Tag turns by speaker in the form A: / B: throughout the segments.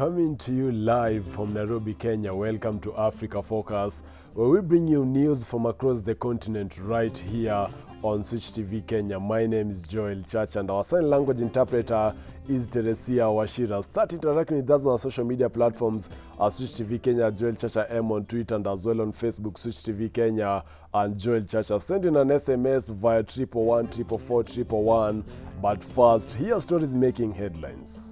A: Coming to you live from Nairobi, Kenya. Welcome to Africa Focus, where we bring you news from across the continent right here on Switch TV Kenya. My name is Joel Church, and our sign language interpreter is Teresia Washira. Start interacting with us on our social media platforms at Switch TV Kenya, Joel Chacha M on Twitter, and as well on Facebook, Switch TV Kenya and Joel Chacha. Send in an SMS via 111 But first, here are stories making headlines.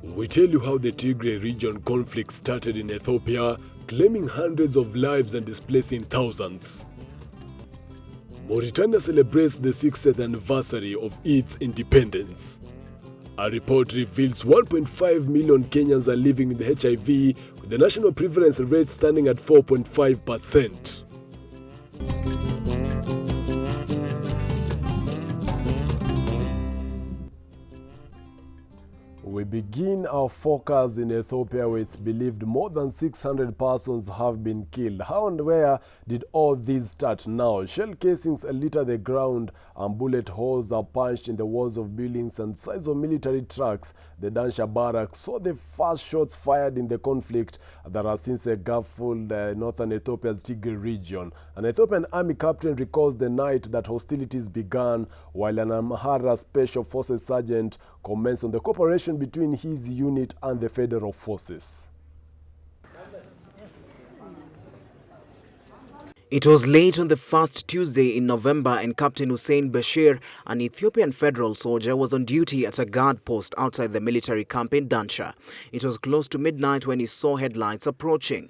A: We tell you how the Tigray region conflict started in Ethiopia, claiming hundreds of lives and displacing thousands. Mauritania celebrates the 60th anniversary of its independence. A report reveals 1.5 million Kenyans are living with HIV, with the national prevalence rate standing at 4.5%. We begin our focus in Ethiopia, where it's believed more than 600 persons have been killed. How and where did all this start now? Shell casings litter the ground and bullet holes are punched in the walls of buildings and sides of military trucks. The Dansha barracks saw the first shots fired in the conflict that has since engulfed northern Ethiopia's Tigray region. An Ethiopian army captain recalls the night that hostilities began, while an Amhara Special Forces sergeant comments on the cooperation between his unit and the federal forces.
B: It was late on the first Tuesday in November, and Captain Hussein Bashir, an Ethiopian federal soldier, was on duty at a guard post outside the military camp in Dansha. It was close to midnight when he saw headlights approaching.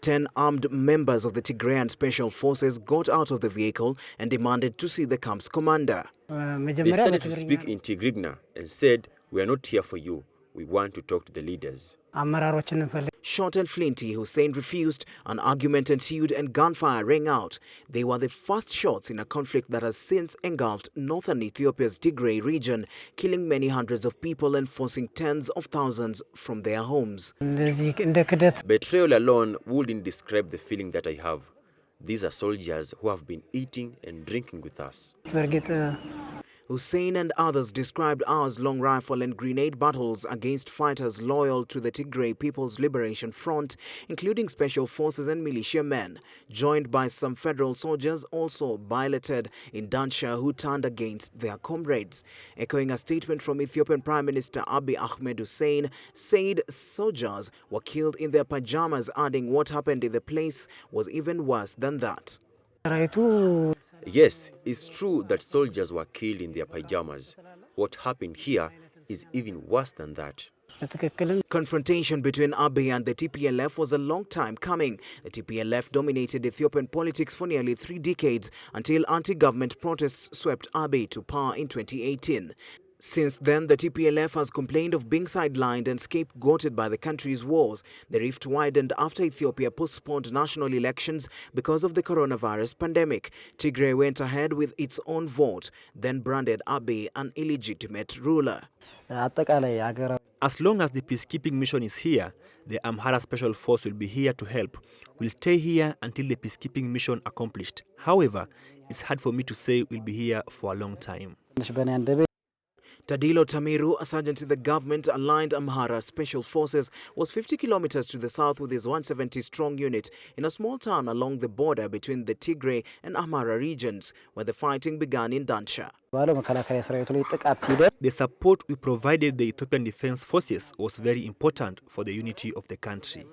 B: 10 armed members of the Tigrayan Special Forces got out of the vehicle and demanded to see the camp's commander.
C: They started to speak in Tigrinya and said, "We are not here for you. We want to talk to the leaders."
B: Short and flinty, Hussein refused. An argument ensued and gunfire rang out. They were the first shots in a conflict that has since engulfed northern Ethiopia's Tigray region, killing many hundreds of people and forcing tens of thousands from their homes.
C: Betrayal alone wouldn't describe the feeling that I have. These are soldiers who have been eating and drinking with us.
B: Hussein and others described hours-long rifle and grenade battles against fighters loyal to the Tigray People's Liberation Front, including special forces and militiamen, joined by some federal soldiers also billeted in Dansha who turned against their comrades. Echoing a statement from Ethiopian Prime Minister Abiy Ahmed, Hussein said soldiers were killed in their pajamas, adding what happened in the place was even worse than that.
C: Yes, it's true that soldiers were killed in their pajamas. What happened here is even worse than that.
B: Confrontation between Abiy and the TPLF was a long time coming. The TPLF dominated Ethiopian politics for nearly 3 decades until anti-government protests swept Abiy to power in 2018. Since then, the TPLF has complained of being sidelined and scapegoated by the country's wars. The rift widened after Ethiopia postponed national elections because of the coronavirus pandemic. Tigray went ahead with its own vote, then branded Abiy an illegitimate ruler.
D: As long as the peacekeeping mission is here, the Amhara Special Force will be here to help. We'll stay here until the peacekeeping mission accomplished. However, it's hard for me to say we'll be here for a long time.
B: Tadilo Tamiru, a sergeant in the government-aligned Amhara Special Forces, was 50 kilometers to the south with his 170-strong unit in a small town along the border between the Tigray and Amhara regions, where the fighting began in Dansha.
D: The support we provided the Ethiopian Defense Forces was very important for the unity of the country.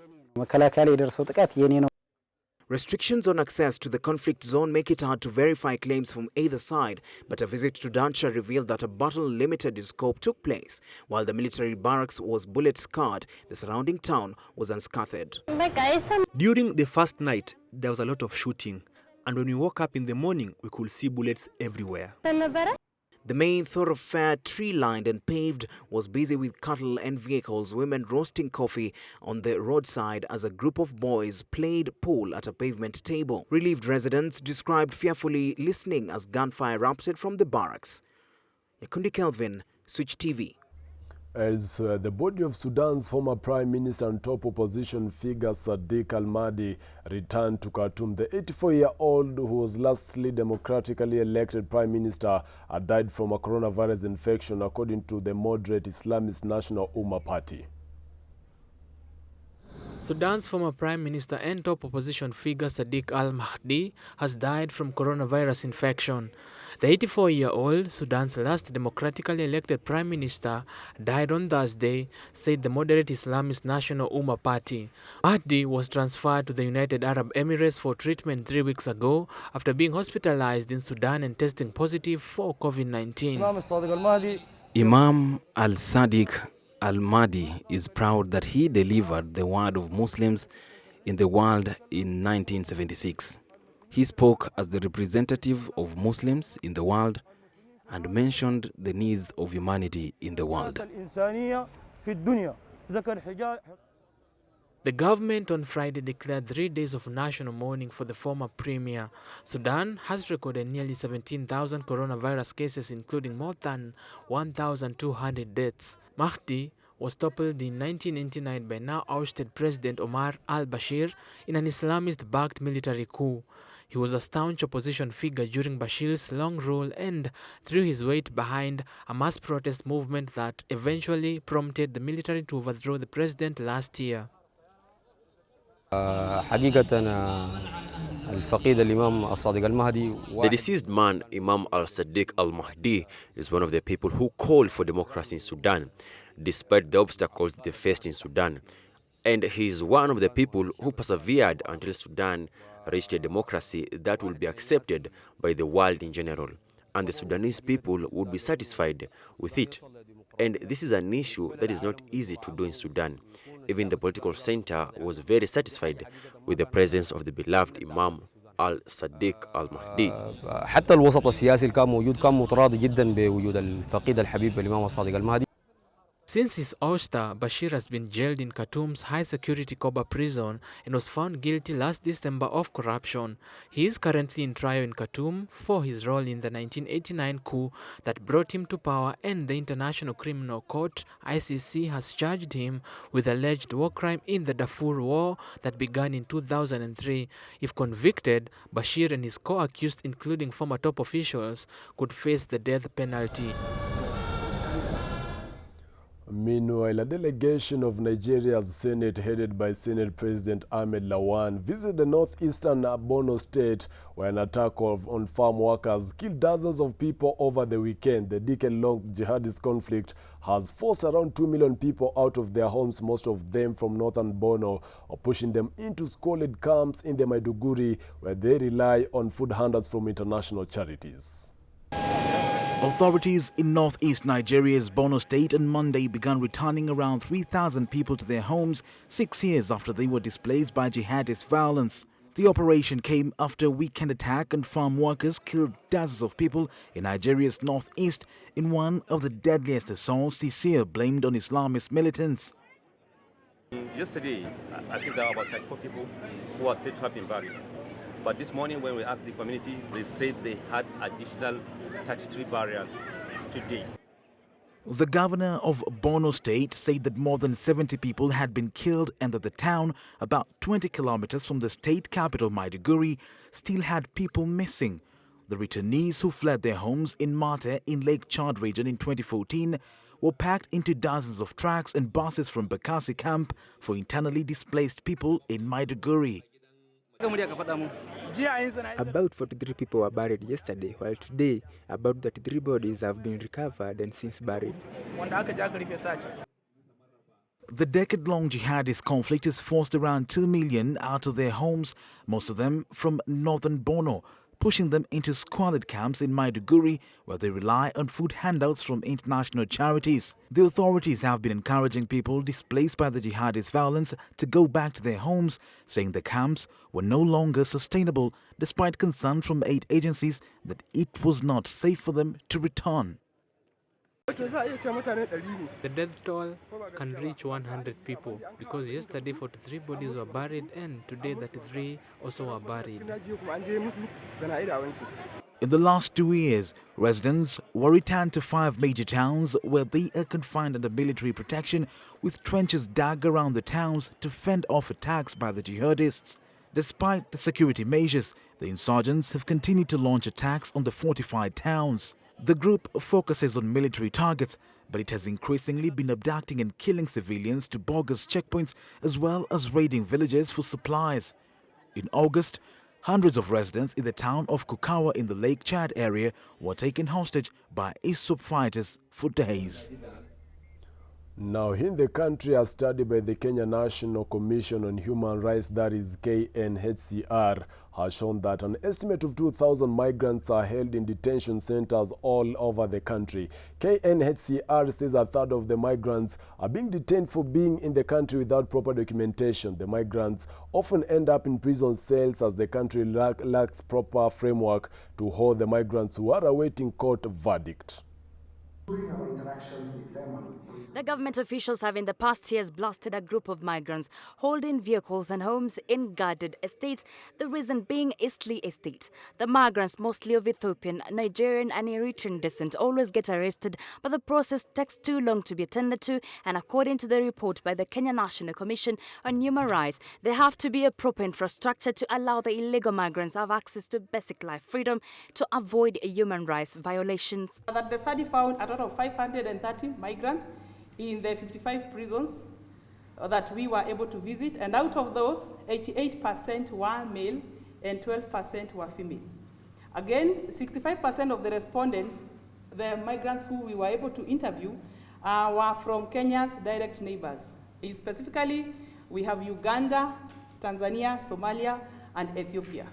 B: Restrictions on access to the conflict zone make it hard to verify claims from either side, but a visit to Dansha revealed that a battle limited in scope took place. While the military barracks was bullet-scarred, the surrounding town was unscathed.
D: During the first night, there was a lot of shooting, and when we woke up in the morning, we could see bullets everywhere.
B: The main thoroughfare, tree-lined and paved, was busy with cattle and vehicles, women roasting coffee on the roadside as a group of boys played pool at a pavement table. Relieved residents described fearfully listening as gunfire erupted from the barracks. Nikundi Kelvin, Switch TV.
A: As the body of Sudan's former Prime Minister and top opposition figure Sadiq al-Mahdi returned to Khartoum, the 84-year-old who was lastly democratically elected Prime Minister died from a coronavirus infection, according to the moderate Islamist National Ummah Party.
E: Sudan's former Prime Minister and top opposition figure Sadiq al-Mahdi has died from coronavirus infection. The 84-year-old, Sudan's last democratically elected Prime Minister, died on Thursday, said the moderate Islamist National Ummah Party. Mahdi was transferred to the United Arab Emirates for treatment 3 weeks ago after being hospitalized in Sudan and testing positive for COVID-19.
F: Imam al-Sadiq al-Mahdi is proud that he delivered the word of Muslims in the world in 1976. He spoke as the representative of Muslims in the world and mentioned the needs of humanity in the world.
E: The government on Friday declared 3 days of national mourning for the former premier. Sudan has recorded nearly 17,000 coronavirus cases, including more than 1,200 deaths. Mahdi was toppled in 1999 by now ousted President Omar al-Bashir in an Islamist-backed military coup. He was a staunch opposition figure during Bashir's long rule and threw his weight behind a mass protest movement that eventually prompted the military to overthrow the president last year.
C: The deceased man, Imam al-Sadiq al-Mahdi, is one of the people who called for democracy in Sudan, despite the obstacles they faced in Sudan. And he is one of the people who persevered until Sudan reached a democracy that will be accepted by the world in general, and the Sudanese people would be satisfied with it. And this is an issue that is not easy to do in Sudan. Even the political center was very satisfied with the presence of the beloved Imam al-Sadiq al-Mahdi.
G: حتى الوسط السياسي اللي كان موجود كان متراضي جدا بوجود الفقيد الحبيب الإمام الصادق المهدي.
E: Since his ouster, Bashir has been jailed in Khartoum's high-security Koba prison and was found guilty last December of corruption. He is currently in trial in Khartoum for his role in the 1989 coup that brought him to power, and the International Criminal Court (ICC) has charged him with alleged war crime in the Darfur War that began in 2003. If convicted, Bashir and his co-accused, including former top officials, could face the death penalty.
A: Meanwhile, a delegation of Nigeria's Senate, headed by Senate President Ahmed Lawan, visited the northeastern Borno state, where an attack on farm workers killed dozens of people over the weekend. The decade-long jihadist conflict has forced around 2 million people out of their homes, most of them from northern Borno, or pushing them into squalid camps in the Maiduguri, where they rely on food handlers from international charities.
H: Authorities in northeast Nigeria's Borno state on Monday began returning around 3,000 people to their homes 6 years after they were displaced by jihadist violence. The operation came after a weekend attack on farm workers killed dozens of people in Nigeria's northeast in one of the deadliest assaults this year, blamed on Islamist militants.
I: Yesterday, I think there are about 34 people who are said to have been buried. But this morning when we asked the community, they said they had additional 33 burials today.
H: The governor of Borno State said that more than 70 people had been killed and that the town, about 20 kilometers from the state capital Maiduguri, still had people missing. The returnees who fled their homes in Mate in Lake Chad region in 2014 were packed into dozens of trucks and buses from Bakassi camp for internally displaced people in Maiduguri.
J: About 43 people were buried yesterday, while today about 33 bodies have been recovered and since buried.
H: The decade-long jihadist conflict has forced around 2 million out of their homes, most of them from northern Borno, pushing them into squalid camps in Maiduguri, where they rely on food handouts from international charities. The authorities have been encouraging people displaced by the jihadist violence to go back to their homes, saying the camps were no longer sustainable, despite concern from aid agencies that it was not safe for them to return.
E: The death toll can reach 100 people because yesterday 43 bodies were buried and today 33 also were buried.
H: In the last 2 years, residents were returned to 5 major towns where they are confined under military protection with trenches dug around the towns to fend off attacks by the jihadists. Despite the security measures, the insurgents have continued to launch attacks on the fortified towns. The group focuses on military targets, but it has increasingly been abducting and killing civilians to bogus checkpoints as well as raiding villages for supplies. In August, hundreds of residents in the town of Kukawa in the Lake Chad area were taken hostage by ISWAP fighters for days.
A: Now, in the country, a study by the Kenya National Commission on Human Rights, that is KNHCR, has shown that an estimate of 2,000 migrants are held in detention centers all over the country. KNHCR says a third of the migrants are being detained for being in the country without proper documentation. The migrants often end up in prison cells as the country lacks proper framework to hold the migrants who are awaiting court verdict.
K: During our interactions with them and
L: the government officials have in the past years blasted a group of migrants holding vehicles and homes in guarded estates, the reason being Eastleigh Estate. The migrants, mostly of Ethiopian, Nigerian and Eritrean descent, always get arrested, but the process takes too long to be attended to, and according to the report by the Kenya National Commission on Human Rights, there have to be a proper infrastructure to allow the illegal migrants have access to basic life freedom to avoid human rights violations.
M: That the study found a total of 530 migrants in the 55 prisons that we were able to visit, and out of those, 88% were male and 12% were female. Again, 65% of the respondents, the migrants who we were able to interview, were from Kenya's direct neighbors. Specifically, we have Uganda, Tanzania, Somalia, and Ethiopia.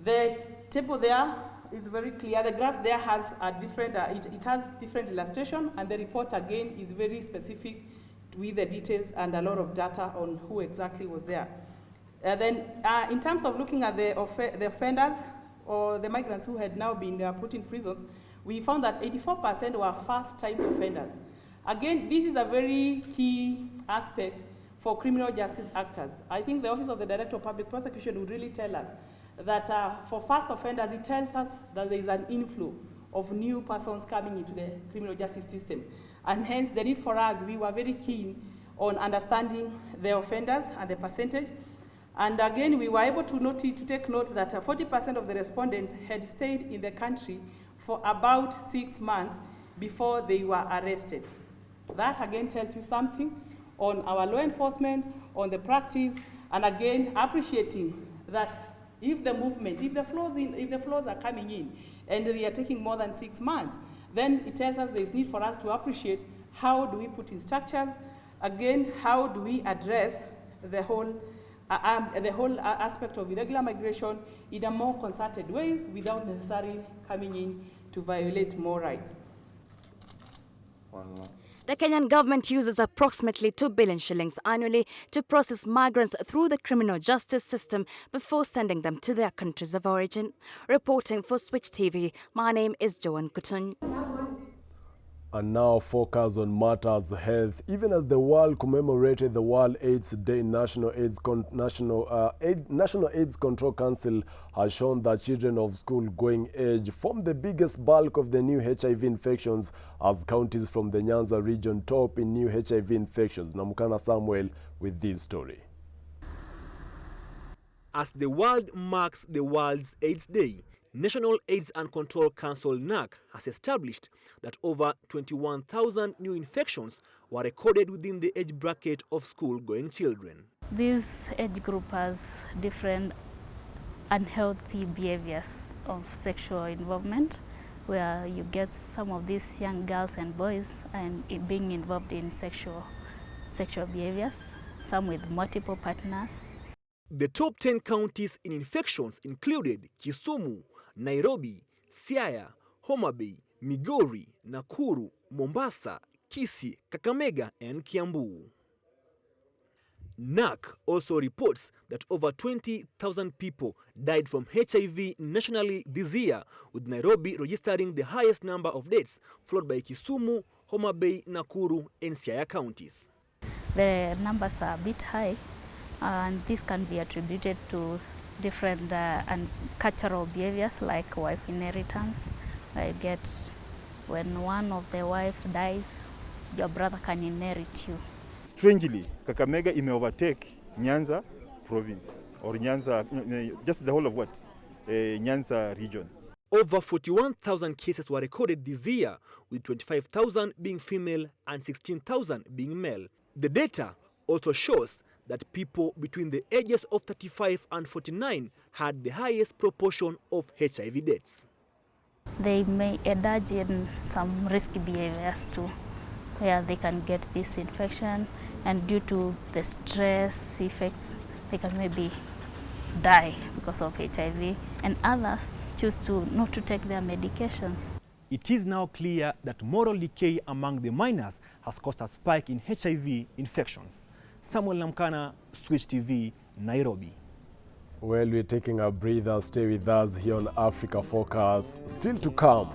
M: The table there is very clear. The graph there has a different, it has different illustration, and the report again is very specific with the details and a lot of data on who exactly was there. Then in terms of looking at the offenders or the migrants who had now been put in prisons, we found that 84% were first-time offenders. Again, this is a very key aspect for criminal justice actors. I think the Office of the Director of Public Prosecution would really tell us that for first offenders, it tells us that there is an inflow of new persons coming into the criminal justice system. And hence, the need for us, we were very keen on understanding the offenders and the percentage. And again, we were able to take note that 40% of the respondents had stayed in the country for about 6 months before they were arrested. That again tells you something on our law enforcement, on the practice, and again, appreciating that if the movement, if the flows are coming in and they are taking more than 6 months, then it tells us there is need for us to appreciate how do we put in structures, again, how do we address the whole aspect of irregular migration in a more concerted way without necessarily coming in to violate more rights.
L: The Kenyan government uses approximately 2 billion shillings annually to process migrants through the criminal justice system before sending them to their countries of origin. Reporting for Switch TV, my name is Joan Kutun.
A: And now focus on matters health. Even as the world commemorated the World AIDS Day, National AIDS Control Council has shown that children of school-going age form the biggest bulk of the new HIV infections, as counties from the Nyanza region top in new HIV infections. Namukana Samuel with this story.
D: As the world marks the World's AIDS Day, National AIDS and Control Council (NAC) has established that over 21,000 new infections were recorded within the age bracket of school-going children.
N: This age group has different unhealthy behaviors of sexual involvement, where you get some of these young girls and boys and being involved in sexual behaviors, some with multiple partners.
D: The top 10 counties in infections included Kisumu, Nairobi, Siaya, Homa Bay, Migori, Nakuru, Mombasa, Kisii, Kakamega, and Kiambu. NAC also reports that over 20,000 people died from HIV nationally this year, with Nairobi registering the highest number of deaths, followed by Kisumu, Homa Bay, Nakuru, and Siaya counties.
N: The numbers are a bit high, and this can be attributed to different and cultural behaviors like wife inheritance. I get when one of the wife dies, your brother can inherit you.
O: Strangely, Kakamega overtake Nyanza province or Nyanza, just the whole of what? Nyanza region.
D: Over 41,000 cases were recorded this year, with 25,000 being female and 16,000 being male. The data also shows that people between the ages of 35 and 49 had the highest proportion of HIV deaths.
N: They may indulge in some risky behaviors too, where they can get this infection, and due to the stress effects, they can maybe die because of HIV, and others choose not to take their medications.
P: It is now clear that moral decay among the minors has caused a spike in HIV infections. Samuel Namkana, Switch TV, Nairobi.
A: Well, we're taking a breather. Stay with us here on Africa Focus. Still to come.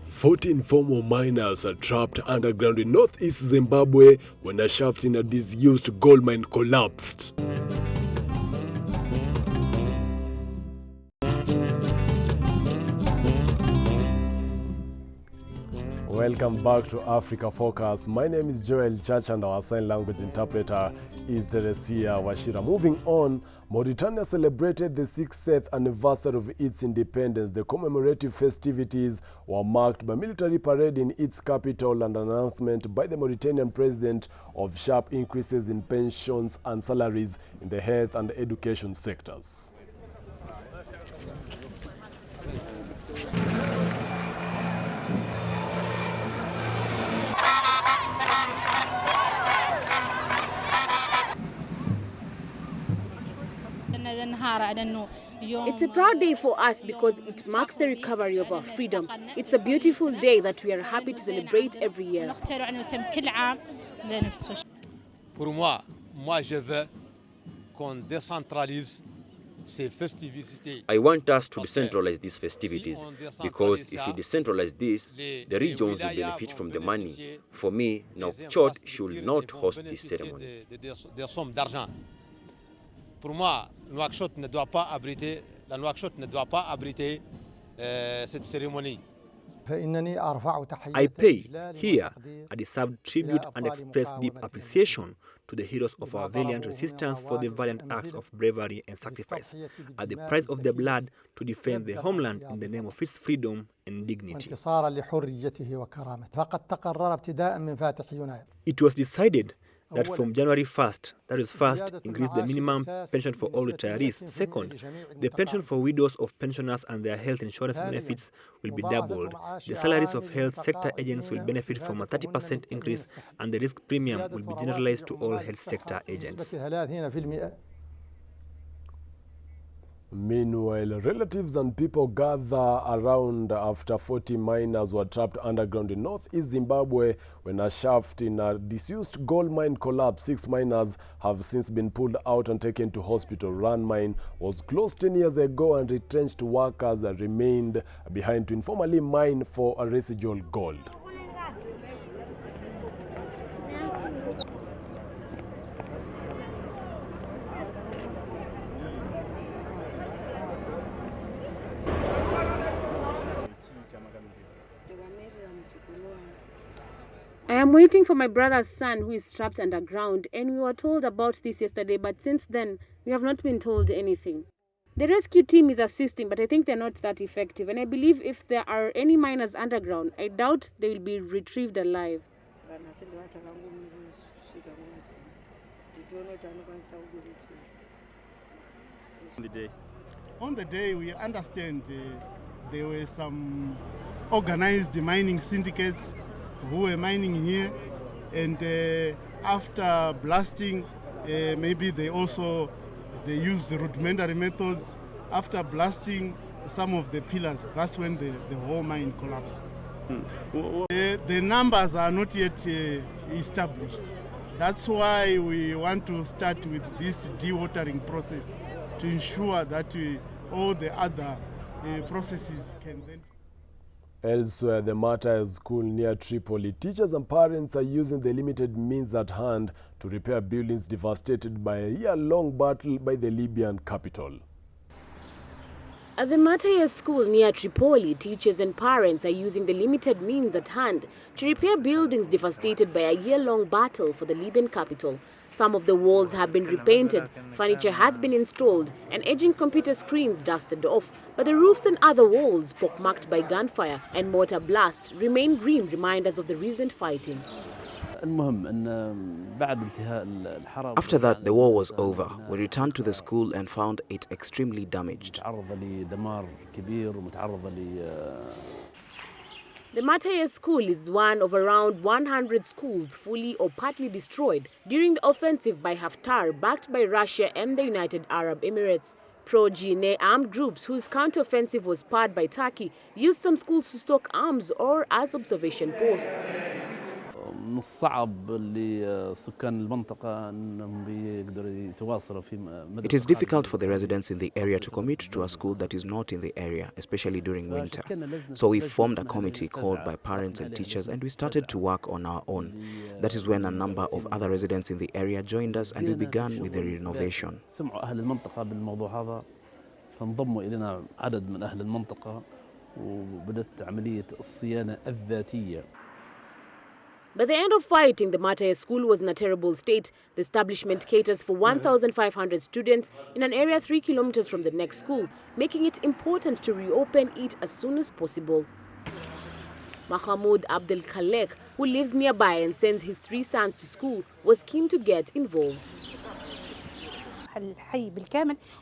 A: Fourteen former miners are trapped underground in northeast Zimbabwe when a shaft in a disused gold mine collapsed. Welcome back to Africa Focus. My name is Joel Church and our sign language interpreter is Teresia Washira. Moving on, Mauritania celebrated the 60th anniversary of its independence. The commemorative festivities were marked by military parade in its capital and an announcement by the Mauritanian president of sharp increases in pensions and salaries in the health and education sectors.
Q: It's a proud day for us because it marks the recovery of our freedom. It's a beautiful day that we are happy to celebrate every year.
R: Pour moi, je veux qu'on décentralise ces festivités.
C: I want us to decentralize these festivities because if you decentralize this, the regions will benefit from the money. For me, Nouakchott should not host this ceremony.
R: Des sommes d'argent. Pour moi, Nouakchott ne doit pas abriter, la Nouakchott ne doit pas abriter cette cérémonie.
D: I pay here a deserved tribute and express deep appreciation to the heroes of our valiant resistance for the valiant acts of bravery and sacrifice at the price of their blood to defend the homeland in the name of its freedom and dignity. It was decided that from January 1st, that is first, increase the minimum pension for all retirees. Second, the pension for widows of pensioners and their health insurance benefits will be doubled. The salaries of health sector agents will benefit from a 30% increase, and the risk premium will be generalized to all health sector agents.
A: Meanwhile, relatives and people gather around after 40 miners were trapped underground in northeast Zimbabwe when a shaft in a disused gold mine collapsed. 6 miners have since been pulled out and taken to hospital. Run mine was closed 10 years ago and retrenched workers remained behind to informally mine for a residual gold.
Q: I am waiting for my brother's son who is trapped underground, and we were told about this yesterday, but since then we have not been told anything. The rescue team is assisting, but I think they're not that effective, and I believe if there are any miners underground, I doubt they will be retrieved alive.
S: On the day, we understand there were some organized mining syndicates who were mining here, and after blasting, maybe they use rudimentary methods. After blasting some of the pillars, that's when the whole mine collapsed. The numbers are not yet established. That's why we want to start with this dewatering process to ensure that all the other processes can then.
A: Elsewhere, the Mataya school near Tripoli, teachers and parents are using the limited means at hand to repair buildings devastated by a year-long battle by the Libyan capital.
Q: At the Mataya school near Tripoli, teachers and parents are using the limited means at hand to repair buildings devastated by a year-long battle for the Libyan capital. Some of the walls have been repainted, furniture has been installed, and aging computer screens dusted off. But the roofs and other walls, pockmarked by gunfire and mortar blasts, remain grim reminders of the recent fighting.
B: After that, the war was over. We returned to the school and found it extremely damaged.
Q: The Mataya school is one of around 100 schools fully or partly destroyed during the offensive by Haftar, backed by Russia and the United Arab Emirates. Pro-GNA armed groups whose counter-offensive was spurred by Turkey used some schools to stock arms or as observation posts.
B: It is difficult for the residents in the area to commute to a school that is not in the area, especially during winter. So we formed a committee called by parents and teachers, and we started to work on our own. That is when a number of other residents in the area joined us, and we began with the renovation.
Q: By the end of fighting, the Mataya school was in a terrible state. The establishment caters for 1,500 students in an area 3 kilometers from the next school, making it important to reopen it as soon as possible. Mahmoud Abdel Khalek, who lives nearby and sends his 3 sons to school, was keen to get involved.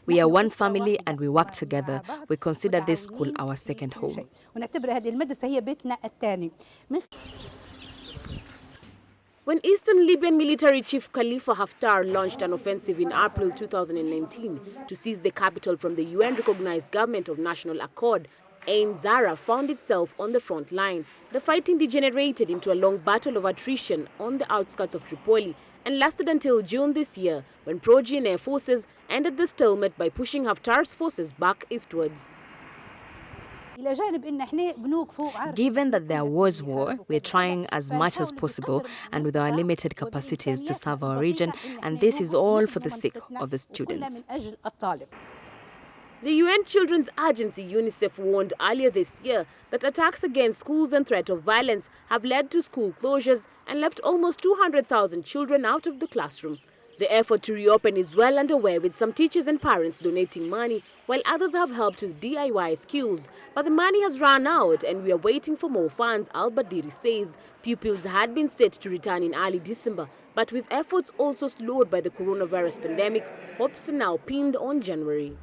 T: We are one family and we work together. We consider this school our second home.
Q: When Eastern Libyan military chief Khalifa Haftar launched an offensive in April 2019 to seize the capital from the UN-recognized government of National Accord, Ain Zara found itself on the front line. The fighting degenerated into a long battle of attrition on the outskirts of Tripoli and lasted until June this year, when pro-GNA forces ended the stalemate by pushing Haftar's forces back eastwards.
T: Given that there was war, we're trying as much as possible and with our limited capacities to serve our region, and this is all for the sake of the students.
Q: The UN Children's Agency UNICEF warned earlier this year that attacks against schools and threat of violence have led to school closures and left almost 200,000 children out of the classroom. The effort to reopen is well underway, with some teachers and parents donating money, while others have helped with DIY skills. But the money has run out and we are waiting for more funds, Al-Badiri says. Pupils had been set to return in early December, but with efforts also slowed by the coronavirus pandemic, hopes are now pinned on January.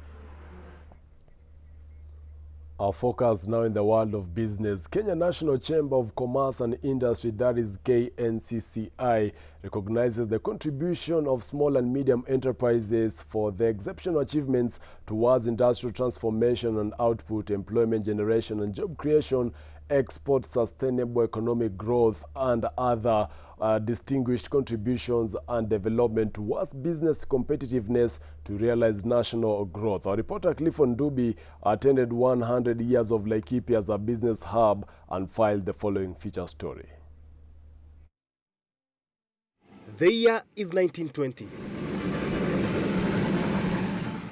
A: Our focus now in the world of business. Kenya National Chamber of Commerce and Industry, that is KNCCI, recognizes the contribution of small and medium enterprises for their exceptional achievements towards industrial transformation and output, employment generation and job creation, export, sustainable economic growth, and other distinguished contributions and development towards business competitiveness to realize national growth. Our reporter Clifford Ndubi attended 100 years of Laikipia as a business hub and filed the following feature story.
U: The year is 1920.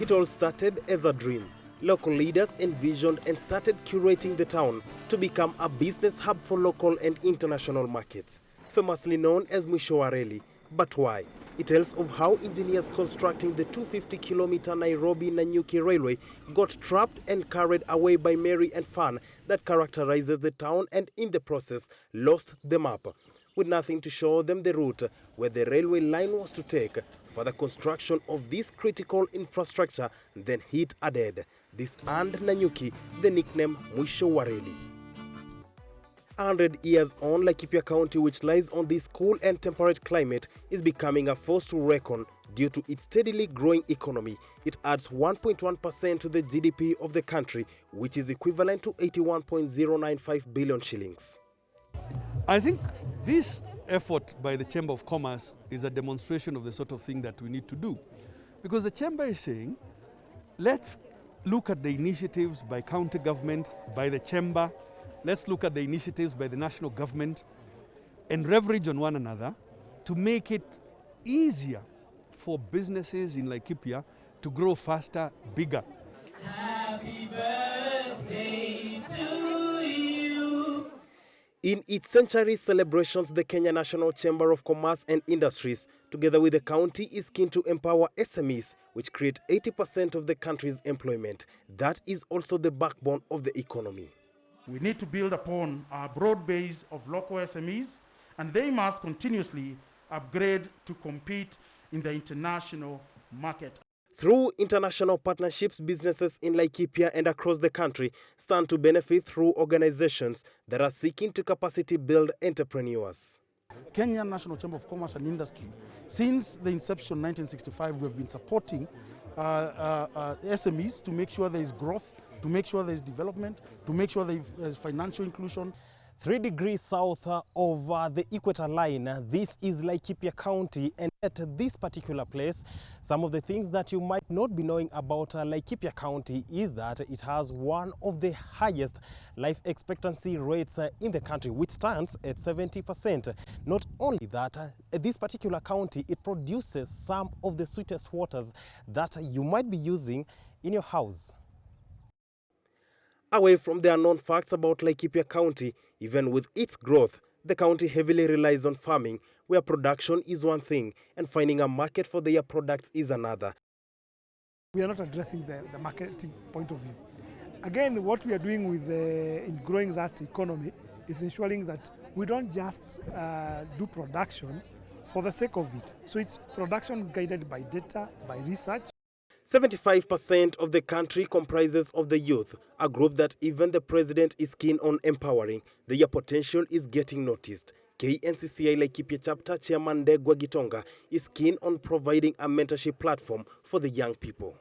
U: It all started as a dream. Local leaders envisioned and started curating the town to become a business hub for local and international markets, famously known as Mwisho. But why? It tells of how engineers constructing the 250-kilometer Nairobi-Nanyuki railway got trapped and carried away by merry and fun that characterizes the town, and in the process lost the map. With nothing to show them the route where the railway line was to take, for the construction of this critical infrastructure then hit a dead. This earned Nanyuki the nickname Mwisho wa Reli. 100 years on, Laikipia County, which lies on this cool and temperate climate, is becoming a force to reckon due to its steadily growing economy. It adds 1.1% to the GDP of the country, which is equivalent to 81.095 billion shillings.
V: I think this effort by the Chamber of Commerce is a demonstration of the sort of thing that we need to do. Because the Chamber is saying, let's look at the initiatives by county government, by the Chamber, let's look at the initiatives by the national government and leverage on one another to make it easier for businesses in Laikipia to grow faster, bigger.
F: Happy birthday to you.
U: In its century celebrations, the Kenya National Chamber of Commerce and Industries, together with the county, is keen to empower SMEs, which create 80% of the country's employment. That is also the backbone of the economy.
G: We need to build upon our broad base of local SMEs, and they must continuously upgrade to compete in the international market.
U: Through international partnerships, businesses in Laikipia and across the country stand to benefit through organizations that are seeking to capacity build entrepreneurs.
G: Kenya National Chamber of Commerce and Industry, since the inception in 1965, we have been supporting SMEs to make sure there is growth, to make sure there is development, to make sure there is financial inclusion.
P: 3 degrees south of the equator line, this is Laikipia County, and at this particular place, some of the things that you might not be knowing about Laikipia County is that it has one of the highest life expectancy rates in the country, which stands at 70%. Not only that, this particular county, it produces some of the sweetest waters that you might be using in your house.
U: Away from the unknown facts about Laikipia County, even with its growth, the county heavily relies on farming, where production is one thing and finding a market for their products is another.
W: We are not addressing the marketing point of view. Again, what we are doing with in growing that economy is ensuring that we don't just do production for the sake of it. So it's production guided by data, by research.
U: 75% of the country comprises of the youth, a group that even the president is keen on empowering. Their potential is getting noticed. KNCCI Laikipia chapter chairman Ndegwa Gitonga is keen on providing a mentorship platform for the young people.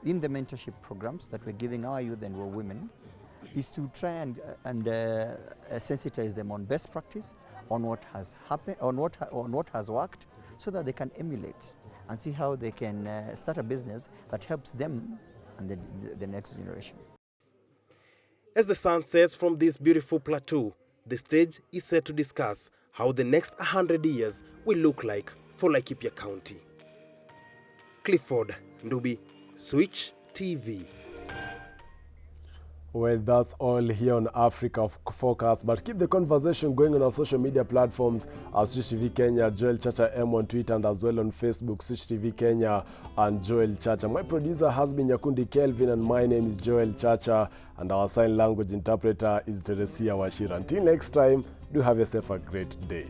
X: In the mentorship programs that we're giving our youth and our women is to try and sensitize them on best practice, on what has happened, on what has worked, so that they can emulate and see how they can start a business that helps them and the next generation.
U: As the sun sets from this beautiful plateau, the stage is set to discuss how the next 100 years will look like for Laikipia County. Clifford Ndubi, Switch TV.
A: Well, that's all here on Africa Focus, but keep the conversation going on our social media platforms as Switch TV Kenya, Joel Chacha M on Twitter, and as well on Facebook, Switch TV Kenya and Joel Chacha. My producer has been Yakundi Kelvin, and my name is Joel Chacha, and our sign language interpreter is Teresia Washira. Until next time, do have yourself a great day.